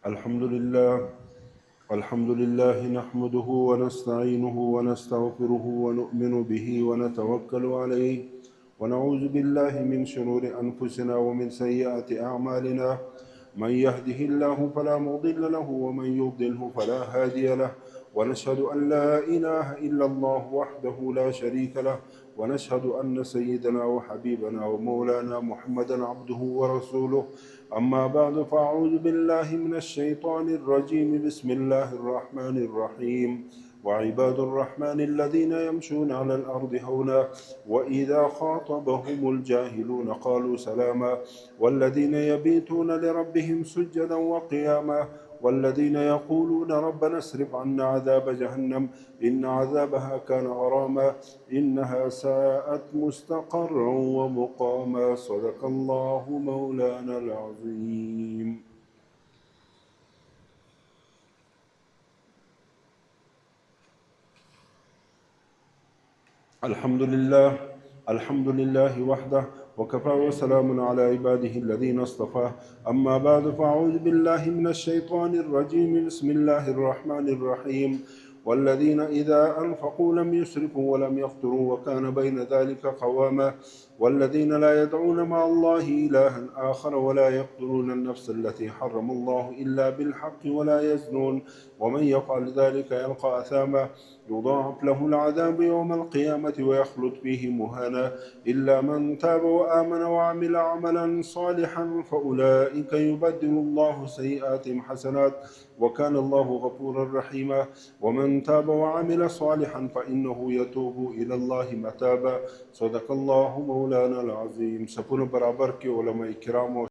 الحمد لله نحمده ونستعينه ونستغفره ونؤمن به ونتوكل عليه ونعوذ بالله من شرور أنفسنا ومن سيئات أعمالنا. من يهده الله فلا مضل له ومن يضلله فلا هادي له، ونشهد أن لا إله إلا الله وحده لا شريك له، ونشهد أن سيدنا وحبيبنا ومولانا محمدا عبده ورسوله. أما بعد، فأعوذ بالله من الشيطان الرجيم. بسم الله الرحمن الرحيم. وعباد الرحمن الذين يمشون على الأرض هونا وإذا خاطبهم الجاهلون قالوا سلاما، والذين يبيتون لربهم سجدا وقياما، والذين يقولون ربنا اصرف عنا عذاب جهنم إن عذابها كان غراما إنها ساءت مستقرا ومقاما. صدق الله مولانا العظيم. الحمد لله وحده، وكفى وسلام على عباده الذين اصطفى. أما بعد، فأعوذ بالله من الشيطان الرجيم. بسم الله الرحمن الرحيم. والذين إذا أنفقوا لم يسرفوا ولم يقتروا وكان بين ذلك قواما، والذين لا يدعون مع الله إلها آخر ولا يقتلون النفس التي حرم الله إلا بالحق ولا يزنون، ومن يفعل ذلك يلقى أثاما يضاعف له العذاب يوم القيامة ويخلد فيه مهانا إلا من تاب وآمن وعمل عملا صالحا فأولئك يبدل الله سيئاتهم حسنات وكان الله غفورا رحيما. ومن تاب وعمل صالحا فإنه يتوب إلى الله متابا. صدق الله مولانا العظيم. سپونو برابر کے علماء کرام